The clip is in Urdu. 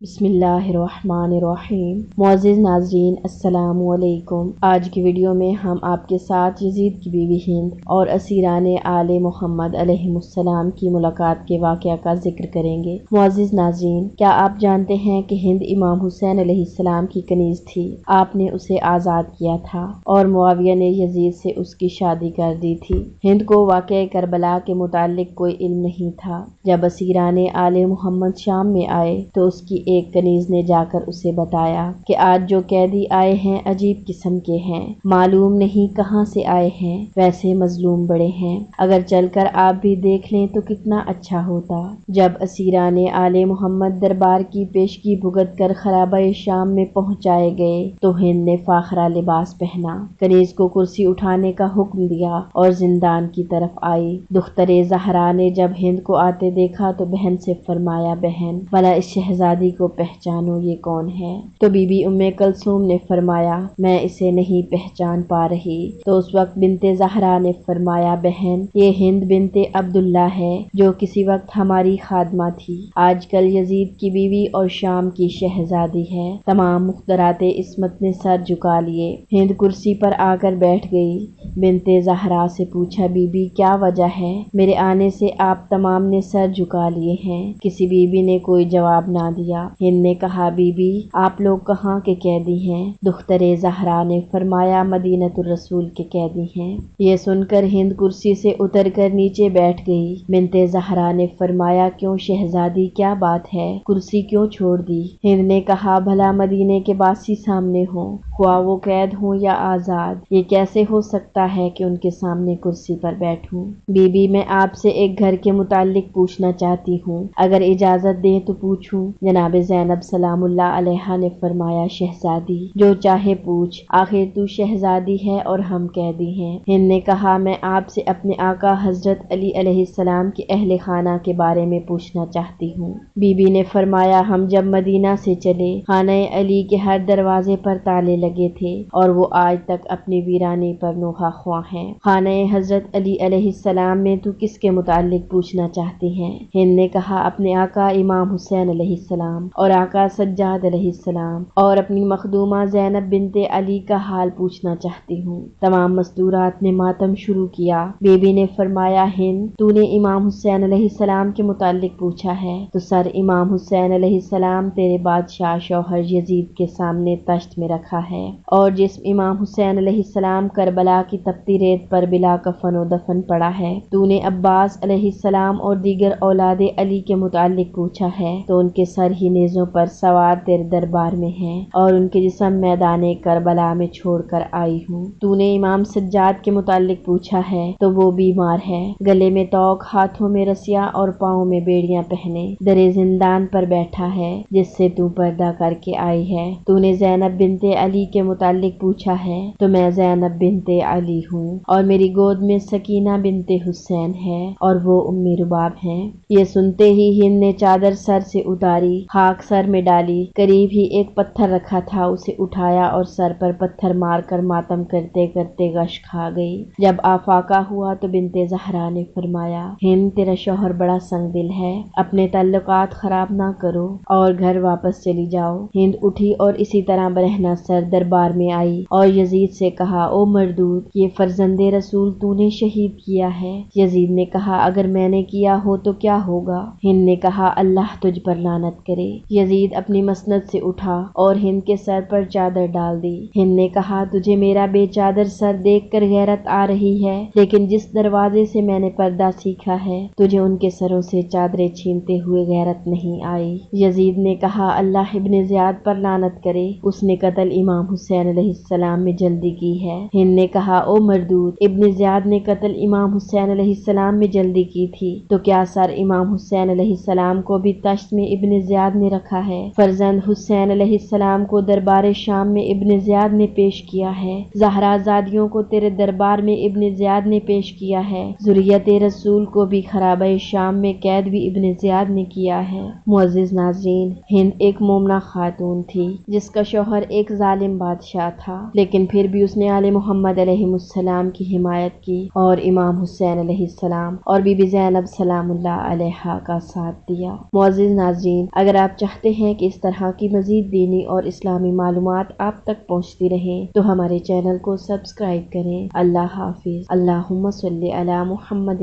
بسم اللہ الرحمن الرحیم۔ معزز ناظرین السلام علیکم۔ آج کی ویڈیو میں ہم آپ کے ساتھ یزید کی بیوی ہند اور اسیران آل محمد علیہ السلام کی ملاقات کے واقعہ کا ذکر کریں گے۔ معزز ناظرین، کیا آپ جانتے ہیں کہ ہند امام حسین علیہ السلام کی کنیز تھی؟ آپ نے اسے آزاد کیا تھا اور معاویہ نے یزید سے اس کی شادی کر دی تھی۔ ہند کو واقعہ کربلا کے متعلق کوئی علم نہیں تھا۔ جب اسیران آل محمد شام میں آئے تو اس کی ایک کنیز نے جا کر اسے بتایا کہ آج جو قیدی آئے ہیں عجیب قسم کے ہیں، معلوم نہیں کہاں سے آئے ہیں، ویسے مظلوم بڑے ہیں، اگر چل کر آپ بھی دیکھ لیں تو کتنا اچھا ہوتا۔ جب اسیران آل محمد دربار کی پیشگی بھگت کر خرابہ شام میں پہنچائے گئے تو ہند نے فاخرہ لباس پہنا، کنیز کو کرسی اٹھانے کا حکم دیا اور زندان کی طرف آئی۔ دختر زہرا نے جب ہند کو آتے دیکھا تو بہن سے فرمایا، بہن بھلا اس شہزادی کو پہچانو، یہ کون ہے؟ تو بی بی ام کلثوم نے فرمایا، میں اسے نہیں پہچان پا رہی۔ تو اس وقت بنت زہرا نے فرمایا، بہن یہ ہند بنت عبداللہ ہے جو کسی وقت ہماری خادمہ تھی، آج کل یزید کی بیوی اور شام کی شہزادی ہے۔ تمام مقدرات عصمت نے سر جھکا لیے۔ ہند کرسی پر آ کر بیٹھ گئی۔ بنت زہرا سے پوچھا، بی بی کیا وجہ ہے؟ میرے آنے سے آپ تمام نے سر جھکا لیے ہیں۔ کسی بی بی نے کوئی جواب نہ دیا۔ ہند نے کہا، بی بی آپ لوگ کہاں کے قیدی ہیں؟ دختر زہرا نے فرمایا، مدینۃ الرسول کے قیدی ہیں۔ یہ سن کر ہند کرسی سے اتر کر نیچے بیٹھ گئی۔ بنت زہرا نے فرمایا، کیوں شہزادی کیا بات ہے؟ کرسی کیوں چھوڑ دی؟ ہند نے کہا، بھلا مدینے کے باسی سامنے ہوں، خواہ وہ قید ہوں یا آزاد، یہ کیسے ہو سکتا ہے کہ ان کے سامنے کرسی پر بیٹھوں؟ بی بی میں آپ سے ایک گھر کے متعلق پوچھنا چاہتی ہوں، اگر اجازت دیں تو پوچھوں؟ جناب زینب سلام اللہ علیہا نے فرمایا، شہزادی جو چاہے پوچھ، آخر تو شہزادی ہے اور ہم قیدی ہیں۔ ہند نے کہا، میں آپ سے اپنے آقا حضرت علی علیہ السلام کے اہل خانہ کے بارے میں پوچھنا چاہتی ہوں۔ بی بی نے فرمایا، ہم جب مدینہ سے چلے خانہ علی کے ہر دروازے پر تالے لگے تھے اور وہ آج تک اپنی ویرانی پر نوحہ خواں ہیں۔ خانہ حضرت علی علیہ السلام میں تو کس کے متعلق پوچھنا چاہتی ہیں؟ ہند نے کہا، اپنے آقا امام حسین علیہ السلام اور آقا سجاد علیہ السلام اور اپنی مخدومہ زینب بنت علی کا حال پوچھنا چاہتی ہوں۔ تمام مستورات نے ماتم شروع کیا۔ بی بی نے فرمایا، ہند تو نے امام حسین علیہ السلام کے متعلق پوچھا ہے تو سر امام حسین علیہ السلام تیرے بادشاہ شوہر یزید کے سامنے تشت میں رکھا ہے، اور جسم امام حسین علیہ السلام کربلا کی تپتی ریت پر بلا کفن و دفن پڑا ہے۔ تو نے عباس علیہ السلام اور دیگر اولاد علی کے متعلق پوچھا ہے تو ان کے سر ہی نیزوں پر سوار تیرے دربار میں ہیں اور ان کے جسم میدان کربلا میں چھوڑ کر آئی ہوں۔ تو نے امام سجاد کے متعلق پوچھا ہے تو وہ بیمار ہے، گلے میں توق، ہاتھوں میں رسیاں اور پاؤں میں بیڑیاں پہنے درے زندان پر بیٹھا ہے جس سے تو پردہ کر کے آئی ہے۔ تو نے زینب بنت علی کے متعلق پوچھا ہے تو میں زینب بنت علی ہوں اور میری گود میں سکینہ بنت حسین ہے اور وہ ام رباب ہیں۔ یہ سنتے ہی ہند نے چادر سر سے اتاری، خاک سر میں ڈالی، قریب ہی ایک پتھر رکھا تھا اسے اٹھایا اور سر پر پتھر مار کر ماتم کرتے کرتے غش کھا گئی۔ جب آفاقہ ہوا تو بنت زہرا نے فرمایا، ہند تیرا شوہر بڑا سنگ دل ہے، اپنے تعلقات خراب نہ کرو اور گھر واپس چلی جاؤ۔ ہند اٹھی اور اسی طرح برہنہ سر دربار میں آئی اور یزید سے کہا، او مردود، یہ فرزند رسول تو نے شہید کیا ہے۔ یزید نے کہا، اگر میں نے کیا ہو تو کیا ہوگا؟ ہند نے کہا، اللہ تجھ پر لعنت کرے۔ یزید اپنی مسند سے اٹھا اور ہند کے سر پر چادر ڈال دی۔ ہند نے کہا، تجھے میرا بے چادر سر دیکھ کر غیرت آ رہی ہے، لیکن جس دروازے سے میں نے پردہ سیکھا ہے تجھے ان کے سروں سے چادریں چھینتے ہوئے غیرت نہیں آئی۔ یزید نے کہا، اللہ ابن زیاد پر لعنت کرے، اس نے قتل امام حسین علیہ السلام میں جلدی کی ہے۔ ہند نے کہا، او مردود، ابن زیاد نے قتل امام حسین علیہ السلام میں جلدی کی تھی تو کیا سر امام حسین علیہ السلام کو بھی تشت میں ابن زیاد نے رکھا ہے؟ فرزند حسین علیہ السلام کو دربار شام میں ابن زیاد نے پیش کیا ہے، زہرا زادیوں کو تیرے دربار میں ابن زیاد نے پیش کیا ہے، ذریت رسول کو بھی خرابہ شام میں قید بھی ابن زیاد نے کیا ہے۔ معزز ناظرین، ہند ایک مومنہ خاتون تھی جس کا شوہر ایک ظالم بادشاہ تھا، لیکن پھر بھی اس نے آل محمد علیہ السلام کی حمایت کی اور امام حسین علیہ السلام اور بی بی زینب سلام اللہ علیہا کا ساتھ دیا۔ معزز ناظرین، اگر آپ آپ چاہتے ہیں کہ اس طرح کی مزید دینی اور اسلامی معلومات آپ تک پہنچتی رہیں تو ہمارے چینل کو سبسکرائب کریں۔ اللہ حافظ۔ اللہم صلی علی محمد۔